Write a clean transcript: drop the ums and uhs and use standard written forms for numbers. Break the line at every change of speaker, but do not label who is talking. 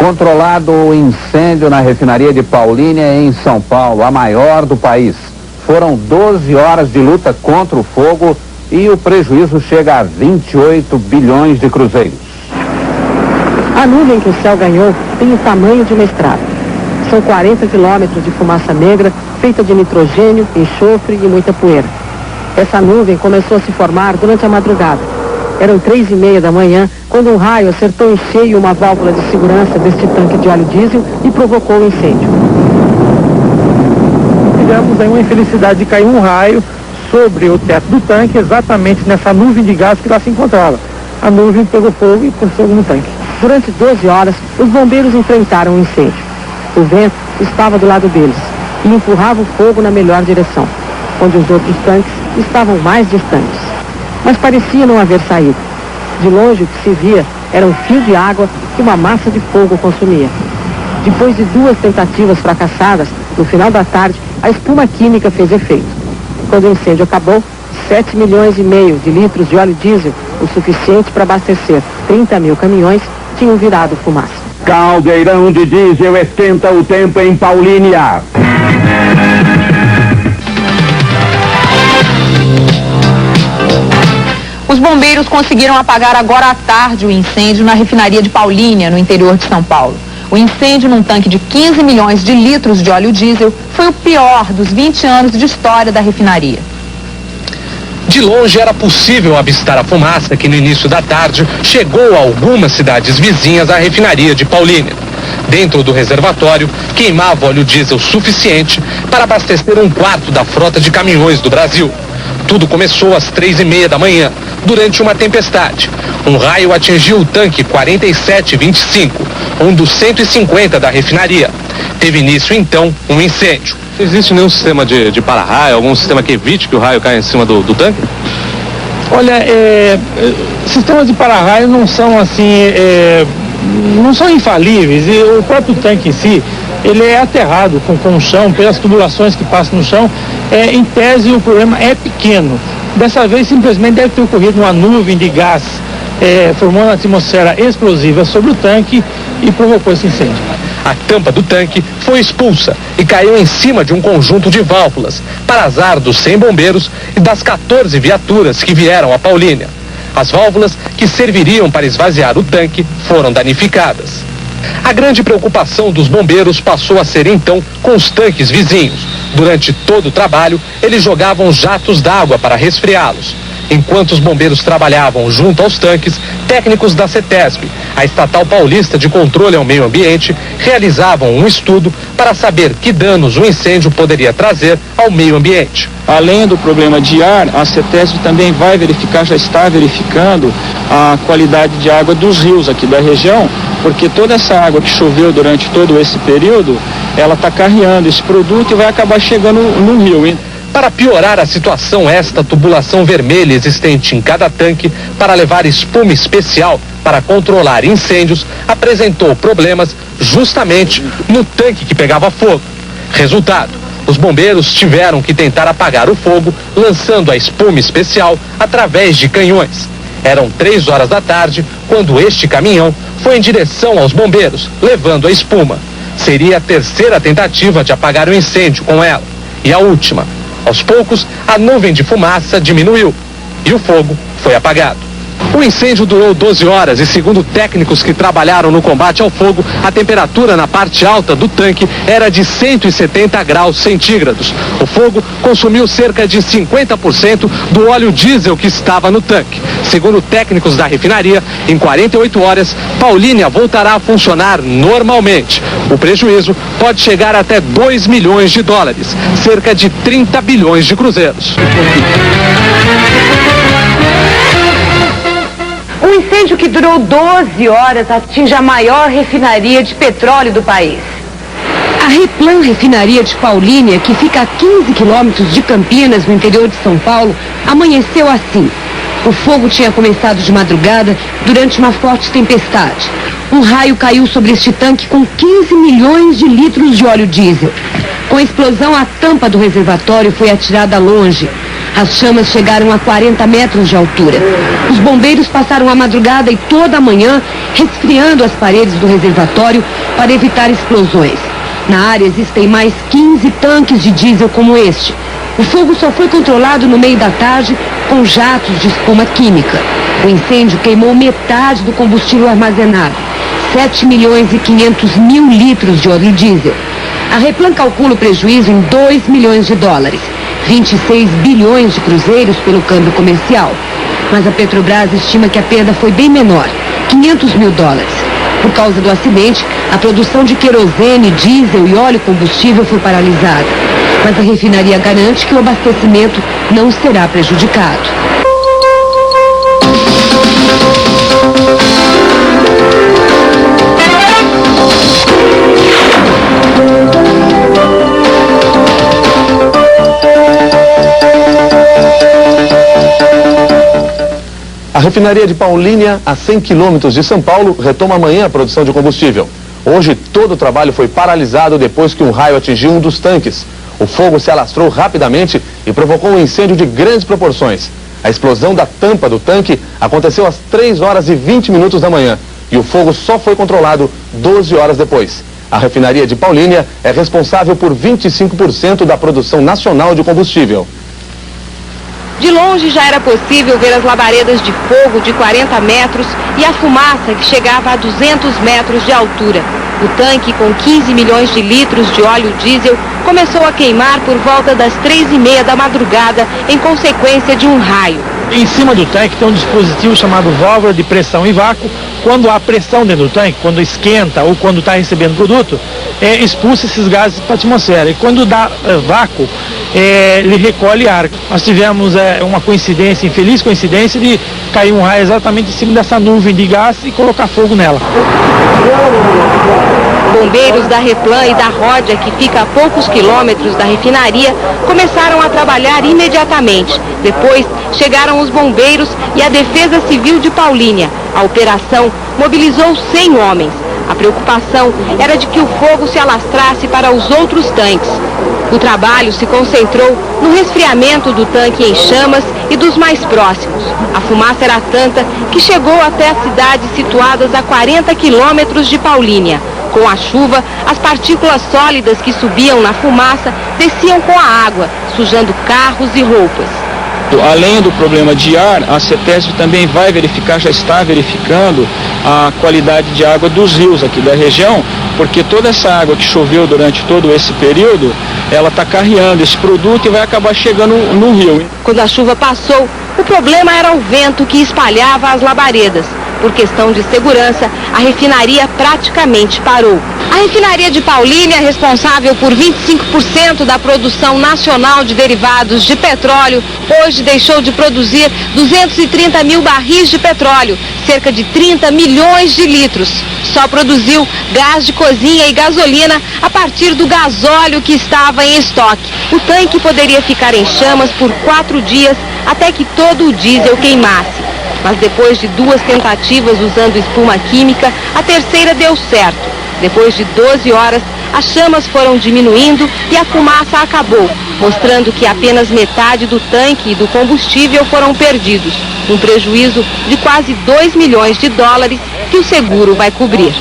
Controlado o incêndio na refinaria de Paulínia, em São Paulo, a maior do país. Foram 12 horas de luta contra o fogo e o prejuízo chega a 28 bilhões de cruzeiros.
A nuvem que o céu ganhou tem o tamanho de uma estrada. São 40 quilômetros de fumaça negra, feita de nitrogênio, enxofre e muita poeira. Essa nuvem começou a se formar durante a madrugada. Eram 3:30 da manhã, quando um raio acertou em cheio uma válvula de segurança deste tanque de óleo diesel e provocou o incêndio.
Tivemos aí uma infelicidade de cair um raio sobre o teto do tanque, exatamente nessa nuvem de gás que lá se encontrava. A nuvem pegou fogo e pôs fogo no tanque.
Durante 12 horas, os bombeiros enfrentaram o incêndio. O vento estava do lado deles e empurrava o fogo na melhor direção, onde os outros tanques estavam mais distantes. Mas parecia não haver saída. De longe, o que se via era um fio de água que uma massa de fogo consumia. Depois de 2 tentativas fracassadas, no final da tarde, a espuma química fez efeito. Quando o incêndio acabou, 7,5 milhões de litros de óleo diesel, o suficiente para abastecer 30 mil caminhões, tinham virado fumaça.
Caldeirão de diesel esquenta o tempo em Paulínia.
Os bombeiros conseguiram apagar agora à tarde o incêndio na refinaria de Paulínia, no interior de São Paulo. O incêndio num tanque de 15 milhões de litros de óleo diesel foi o pior dos 20 anos de história da refinaria.
De longe era possível avistar a fumaça que no início da tarde chegou a algumas cidades vizinhas à refinaria de Paulínia. Dentro do reservatório, queimava óleo diesel suficiente para abastecer 1/4 da frota de caminhões do Brasil. Tudo começou às 3:30 da manhã, durante uma tempestade. Um raio atingiu o tanque 4725, um dos 150 da refinaria. Teve início, então, um incêndio.
Existe nenhum sistema de para-raio, algum sistema que evite que o raio caia em cima do tanque?
Olha, sistemas de para-raio não são assim, não são infalíveis, e o próprio tanque em si, ele é aterrado com o chão, pelas tubulações que passam no chão. Em tese, o problema é pequeno. Dessa vez, simplesmente deve ter ocorrido uma nuvem de gás, formando uma atmosfera explosiva sobre o tanque e provocou esse incêndio.
A tampa do tanque foi expulsa e caiu em cima de um conjunto de válvulas, para azar dos 100 bombeiros e das 14 viaturas que vieram a Paulínia. As válvulas que serviriam para esvaziar o tanque foram danificadas. A grande preocupação dos bombeiros passou a ser então com os tanques vizinhos. Durante todo o trabalho, eles jogavam jatos d'água para resfriá-los. Enquanto os bombeiros trabalhavam junto aos tanques, técnicos da CETESB, a Estatal Paulista de Controle ao Meio Ambiente, realizavam um estudo para saber que danos o incêndio poderia trazer ao meio ambiente.
Além do problema de ar, a CETESB também vai verificar, já está verificando a qualidade de água dos rios aqui da região, porque toda essa água que choveu durante todo esse período, ela está carreando esse produto e vai acabar chegando no rio.
Para piorar a situação, esta tubulação vermelha existente em cada tanque para levar espuma especial para controlar incêndios apresentou problemas justamente no tanque que pegava fogo. Resultado, os bombeiros tiveram que tentar apagar o fogo lançando a espuma especial através de canhões. Eram 3 horas da tarde quando este caminhão foi em direção aos bombeiros, levando a espuma. Seria a terceira tentativa de apagar o incêndio com ela. E a última. Aos poucos, a nuvem de fumaça diminuiu e o fogo foi apagado. O incêndio durou 12 horas e, segundo técnicos que trabalharam no combate ao fogo, a temperatura na parte alta do tanque era de 170 graus centígrados. O fogo consumiu cerca de 50% do óleo diesel que estava no tanque. Segundo técnicos da refinaria, em 48 horas, Paulínia voltará a funcionar normalmente. O prejuízo pode chegar até 2 milhões de dólares, cerca de 30 bilhões de cruzeiros.
Um incêndio que durou 12 horas atinge a maior refinaria de petróleo do país.
A Replan Refinaria de Paulínia, que fica a 15 quilômetros de Campinas, no interior de São Paulo, amanheceu assim. O fogo tinha começado de madrugada durante uma forte tempestade. Um raio caiu sobre este tanque com 15 milhões de litros de óleo diesel. Com a explosão, a tampa do reservatório foi atirada longe. As chamas chegaram a 40 metros de altura. Os bombeiros passaram a madrugada e toda a manhã resfriando as paredes do reservatório para evitar explosões. Na área existem mais 15 tanques de diesel como este. O fogo só foi controlado no meio da tarde com jatos de espuma química. O incêndio queimou metade do combustível armazenado, 7 milhões e 500 mil litros de óleo diesel. A Replan calcula o prejuízo em 2 milhões de dólares, 26 bilhões de cruzeiros pelo câmbio comercial. Mas a Petrobras estima que a perda foi bem menor, 500 mil dólares. Por causa do acidente, a produção de querosene, diesel e óleo combustível foi paralisada. Mas a refinaria garante que o abastecimento não será prejudicado.
A refinaria de Paulínia, a 100 quilômetros de São Paulo, retoma amanhã a produção de combustível. Hoje, todo o trabalho foi paralisado depois que um raio atingiu um dos tanques. O fogo se alastrou rapidamente e provocou um incêndio de grandes proporções. A explosão da tampa do tanque aconteceu às 3 horas e 20 minutos da manhã e o fogo só foi controlado 12 horas depois. A refinaria de Paulínia é responsável por 25% da produção nacional de combustível.
De longe já era possível ver as labaredas de fogo de 40 metros e a fumaça que chegava a 200 metros de altura. O tanque, com 15 milhões de litros de óleo diesel, começou a queimar por volta das 3h30 da madrugada em consequência de um raio.
Em cima do tanque tem um dispositivo chamado válvula de pressão em vácuo. Quando há pressão dentro do tanque, quando esquenta ou quando está recebendo produto, expulsa esses gases para a atmosfera. E quando dá vácuo, ele recolhe ar. Nós tivemos uma coincidência, infeliz coincidência, de cair um raio exatamente em cima dessa nuvem de gás e colocar fogo nela.
Bombeiros da Replan e da Ródia, que fica a poucos quilômetros da refinaria, começaram a trabalhar imediatamente. Depois chegaram os bombeiros e a Defesa Civil de Paulínia. A operação mobilizou 100 homens. A preocupação era de que o fogo se alastrasse para os outros tanques. O trabalho se concentrou no resfriamento do tanque em chamas e dos mais próximos. A fumaça era tanta que chegou até as cidades situadas a 40 quilômetros de Paulínia. Com a chuva, as partículas sólidas que subiam na fumaça desciam com a água, sujando carros e roupas.
Além do problema de ar, a CETESB também vai verificar, já está verificando a qualidade de água dos rios aqui da região, porque toda essa água que choveu durante todo esse período, ela está carreando esse produto e vai acabar chegando no rio.
Quando a chuva passou, o problema era o vento que espalhava as labaredas. Por questão de segurança, a refinaria praticamente parou. A refinaria de Paulínia, responsável por 25% da produção nacional de derivados de petróleo, hoje deixou de produzir 230 mil barris de petróleo, cerca de 30 milhões de litros. Só produziu gás de cozinha e gasolina a partir do gasóleo que estava em estoque. O tanque poderia ficar em chamas por 4 dias até que todo o diesel queimasse. Mas depois de 2 tentativas usando espuma química, a terceira deu certo. Depois de 12 horas, as chamas foram diminuindo e a fumaça acabou, mostrando que apenas metade do tanque e do combustível foram perdidos. Um prejuízo de quase 2 milhões de dólares que o seguro vai cobrir.